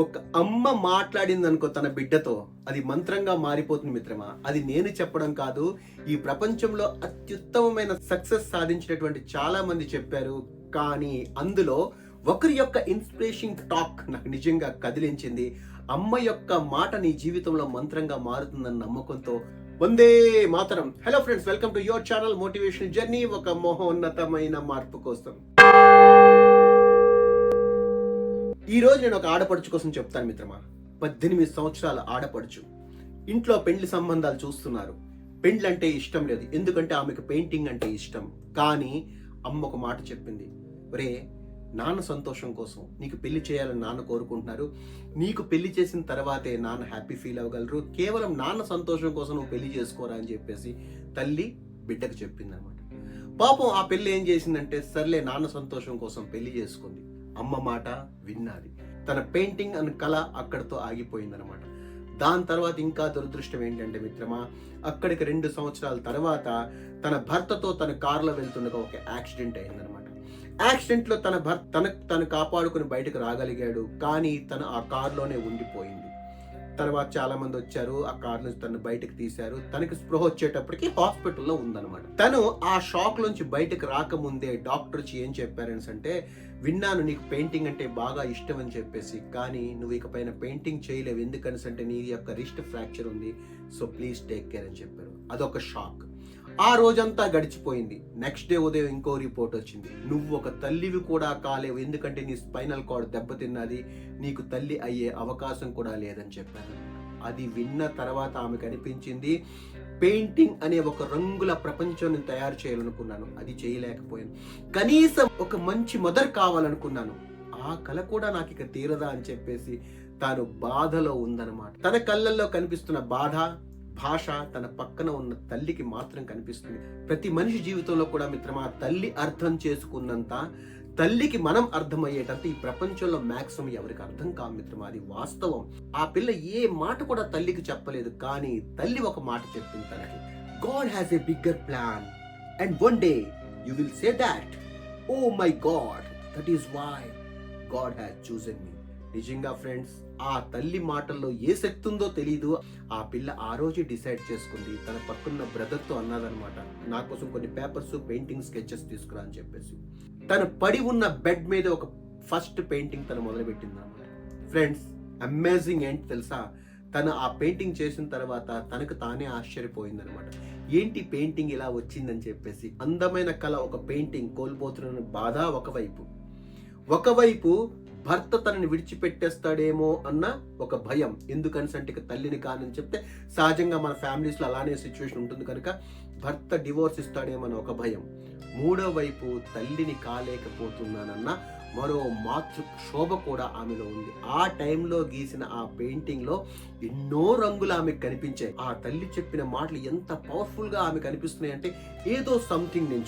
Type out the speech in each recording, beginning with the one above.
ఒక అమ్మ మాట్లాడిందనుకో తన బిడ్డతో, అది మంత్రంగా మారిపోతుంది మిత్రమా. అది నేను చెప్పడం కాదు, ఈ ప్రపంచంలో అత్యుత్తమమైన సక్సెస్ సాధించినటువంటి చాలా మంది చెప్పారు. కానీ అందులో ఒకరి యొక్క ఇన్స్పిరేషన్ టాక్ నాకు నిజంగా కదిలించింది. అమ్మ యొక్క మాట నీ జీవితంలో మంత్రంగా మారుతుందన్న నమ్మకంతో Vande Mataram. Hello friends, welcome to your channel motivation journey, ఒక మహోన్నతమైన మార్పు కోసం. ఈ రోజు నేను ఒక ఆడపడుచు కోసం చెప్తాను మిత్రమా. 18 సంవత్సరాల ఆడపడుచు ఇంట్లో పెండ్లి సంబంధాలు చూస్తున్నారు. పెండ్లి అంటే ఇష్టం లేదు, ఎందుకంటే ఆమెకు పెయింటింగ్ అంటే ఇష్టం. కానీ అమ్మ ఒక మాట చెప్పింది, ఒరే నాన్న సంతోషం కోసం నీకు పెళ్లి చేయాలని నాన్న కోరుకుంటున్నారు. నీకు పెళ్లి చేసిన తర్వాతే నాన్న హ్యాపీ ఫీల్ అవ్వగలరు. కేవలం నాన్న సంతోషం కోసం నువ్వు పెళ్లి చేసుకోరా అని చెప్పేసి తల్లి బిడ్డకు చెప్పింది అనమాట. పాపం ఆ పెళ్లి ఏం చేసిందంటే, సర్లే నాన్న సంతోషం కోసం పెళ్లి చేసుకుంది. అమ్మ మాట విన్నది. తన పెయింటింగ్ అనే కళ అక్కడితో ఆగిపోయిందనమాట. దాని తర్వాత ఇంకా దురదృష్టం ఏంటంటే మిత్రమా, అక్కడికి 2 సంవత్సరాల తర్వాత తన భర్తతో తన కారులో వెళ్తుండగా ఒక యాక్సిడెంట్ అయిందనమాట. యాక్సిడెంట్ లో తన భర్త తను కాపాడుకుని బయటకు రాగలిగాడు. కానీ తను ఆ కారులోనే ఉండిపోయింది. తర్వాత చాలా మంది వచ్చారు, ఆ కార్ నుంచి తను బయటకు తీశారు. తనకి స్పృహ వచ్చేటప్పటికి హాస్పిటల్లో ఉందన్నమాట. తను ఆ షాక్ నుంచి బయటకు రాకముందే డాక్టర్ వచ్చి ఏం చెప్పారని అంటే, విన్నాను నీకు పెయింటింగ్ అంటే బాగా ఇష్టం అని చెప్పేసి, కానీ నువ్వు ఇకపైన పెయింటింగ్ చేయలేవు, ఎందుకని అంటే నీ యొక్క రిస్ట్ ఫ్రాక్చర్ ఉంది, సో ప్లీజ్ టేక్ కేర్ అని చెప్పారు. అదొక షాక్. ఆ రోజంతా గడిచిపోయింది. నెక్స్ట్ డే ఉదయం ఇంకో రిపోర్ట్ వచ్చింది, నువ్వు ఒక తల్లివి కూడా కాలేవు, ఎందుకంటే నీ స్పైనల్ కార్డ్ దెబ్బతిన్నది, నీకు తల్లి అయ్యే అవకాశం కూడా లేదని చెప్పాను. అది విన్న తర్వాత ఆమెకు అనిపించింది, పెయింటింగ్ అనే ఒక రంగుల ప్రపంచాన్ని తయారు చేయాలనుకున్నాను, అది చేయలేకపోయాను. కనీసం ఒక మంచి మదర్ కావాలనుకున్నాను, ఆ కళ కూడా నాకు ఇక తీరదా అని చెప్పేసి తాను బాధలో ఉందన్నమాట. తన కళ్ళల్లో కనిపిస్తున్న బాధ భాష తన పక్కన ఉన్న తల్లికి మాత్రం కనిపిస్తుంది. ప్రతి మనిషి జీవితంలో కూడా మిత్రమా, తల్లి అర్థం చేసుకున్నంత తల్లికి మనం అర్థమయ్యేటంత ఈ ప్రపంచంలో మాక్సిమం ఎవరికి అర్థం కాదు మిత్రమా. అది వాస్తవం. ఆ పిల్ల ఏ మాట కూడా తల్లికి చెప్పలేదు, కానీ తల్లి ఒక మాట చెప్పింది తనకి, God has a bigger plan and one day you will say that oh my God, that is why God has chosen me. నిజంగా ఫ్రెండ్స్, ఆ తల్లి మాటల్లో ఏ శక్తి ఉందో తెలీదు. ఆ పిల్ల ఆ రోజే డిసైడ్ చేసుకుంది. తన పక్కన బ్రదర్ తో అన్నదనమాట, నా కోసం కొన్ని పేపర్స్, పెయింటింగ్ స్కెచెస్ తీసుకురా అని చెప్పేసి. తను పడి ఉన్న బెడ్ మీద ఒక ఫస్ట్ పెయింటింగ్ తను మొదలు పెట్టింది అనమాట. ఫ్రెండ్స్, అమేజింగ్ ఏంటి తెలుసా, తను ఆ పెయింటింగ్ చేసిన తర్వాత తనకు తానే ఆశ్చర్యపోయిందనమాట. ఏంటి పెయింటింగ్ ఇలా వచ్చిందని చెప్పేసి. అందమైన కళ, ఒక పెయింటింగ్ కోల్పోతున్న బాధ ఒకవైపు భర్త తనని విడిచిపెట్టేస్తాడేమో అన్న ఒక భయం. ఎందుకని అంటే తల్లిని కానని చెప్తే సహజంగా మన ఫ్యామిలీస్ లో అలానే సిచ్యువేషన్ ఉంటుంది కనుక భర్త డివోర్స్ ఇస్తాడేమో అని ఒక భయం. మూడో వైపు తల్లిని కాలేకపోతున్నానన్న మరో మాతృ శోభ కూడా ఆమెలో ఉంది. ఆ టైంలో గీసిన ఆ పెయింటింగ్ లో ఎన్నో రంగులు ఆమెకు కనిపించాయి. ఆ తల్లి చెప్పిన మాటలు ఎంత పవర్ఫుల్ గా ఆమెకు కనిపిస్తున్నాయి అంటే, ఏదో సంథింగ్ నేను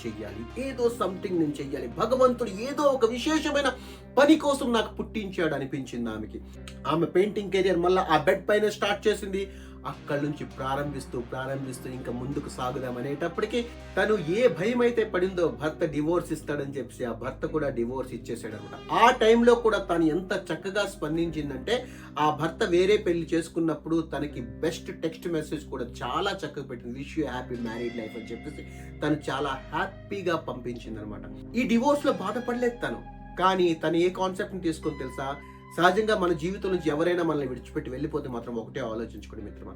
చెయ్యాలి, భగవంతుడు ఏదో ఒక విశేషమైన పని కోసం నాకు పుట్టించాడు అనిపించింది ఆమెకి. ఆమె పెయింటింగ్ కెరియర్ మళ్ళీ ఆ బెడ్ పైన స్టార్ట్ చేసింది. అక్కడి నుంచి ప్రారంభిస్తూ ఇంకా ముందుకు సాగుదాం అనేటప్పటికీ తను ఏ భయం అయితే పడిందో, భర్త డివోర్స్ ఇస్తాడని చెప్పి ఆ భర్త కూడా డివోర్స్ ఇచ్చేసాడు అనమాట. ఆ టైంలో కూడా తను ఎంత చక్కగా స్పందించిందంటే, ఆ భర్త వేరే పెళ్లి చేసుకున్నప్పుడు తనకి బెస్ట్ టెక్స్ట్ మెసేజ్ కూడా చాలా చక్కగా పెట్టింది, wish you happy married life అని చెప్పేసి తను చాలా హ్యాపీగా పంపించింది అనమాట. ఈ డివోర్స్ లో బాధపడలేదు తను, కానీ తను ఏ కాన్సెప్ట్ ని తీసుకొని తెలుసా, సహజంగా మన జీవితం నుంచి ఎవరైనా మనల్ని విడిచిపెట్టి వెళ్ళిపోతే మాత్రం ఒకటే ఆలోచించుకోండి మిత్రమా.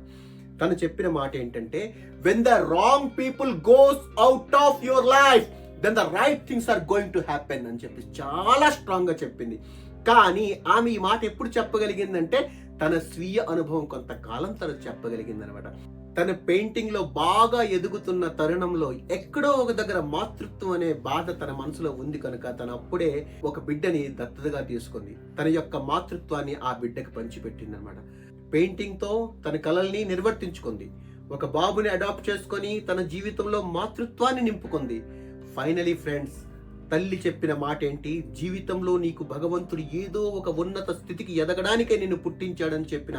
తను చెప్పిన మాట ఏంటంటే, when the wrong people goes out of your life then the right things are going to happen అని చెప్పి చాలా స్ట్రాంగ్ గా చెప్పింది. కానీ ఆమె ఈ మాట ఎప్పుడు చెప్పగలిగిందంటే, తన స్వీయ అనుభవం కొంతకాలం తను చెప్పగలిగింది అనమాట. తన పెయింటింగ్ లో బాగా ఎదుగుతున్న తరుణంలో ఎక్కడో ఒక దగ్గర మాతృత్వం అనే బాధ తన మనసులో ఉంది కనుక తను అప్పుడే ఒక బిడ్డని దత్తతగా తీసుకుంది. తన యొక్క మాతృత్వాన్ని ఆ బిడ్డకి పంచిపెట్టింది అనమాట. పెయింటింగ్ తో తన కలల్ని నిర్వర్తించుకుంది. ఒక బాబుని అడాప్ట్ చేసుకొని తన జీవితంలో మాతృత్వాన్ని నింపుకుంది. ఫైనలీ ఫ్రెండ్స్, తల్లి చెప్పిన మాట ఏంటి, జీవితంలో నీకు భగవంతుడు ఏదో ఒక ఉన్నత స్థితికి ఎదగడానికే నిన్ను పుట్టించాడని చెప్పిన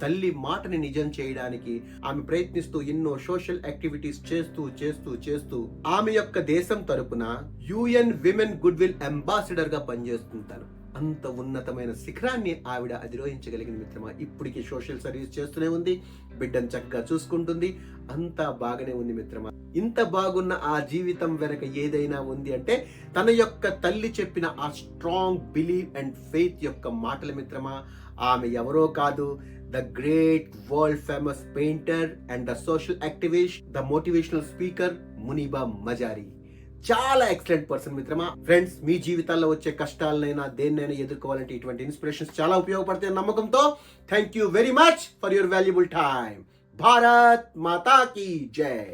తల్లి మాటని నిజం చేయడానికి ఆమె ప్రయత్నిస్తూ ఎన్నో సోషల్ యాక్టివిటీస్ చేస్తూ ఆమె యొక్క దేశం తరపున UN women good will ambassador గా పనిచేస్తుంటారు. అంత ఉన్నతమైన శిఖరాన్ని ఆవిడ అధిరోహించగలిగింది మిత్రమా. ఇప్పటికి సోషల్ సర్వీస్ చేస్తూనే ఉంది, బిడ్డను చక్కగా చూసుకుంటుంది, అంతా బాగానే ఉంది మిత్రమా. ఇంత బాగున్న ఆ జీవితం వెనక ఏదైనా ఉంది అంటే తన యొక్క తల్లి చెప్పిన ఆ స్ట్రాంగ్ బిలీవ్ అండ్ ఫెయిత్ యొక్క మాటలు మిత్రమా. ఆమె ఎవరో కాదు, the great world famous painter and the social activist, the motivational speaker Muniba Mazari. చాలా ఎక్సలెంట్ పర్సన్ మిత్రమా. ఫ్రెండ్స్, మీ జీవితాల్లో వచ్చే కష్టాలనైనా దేన్నైనా ఎదుర్కోవాలంటే ఇటువంటి ఇన్స్పిరేషన్స్ చాలా ఉపయోగపడతాయి నమ్మకంతో. Thank you very much for your valuable time. Bharat మాతా కీ జై.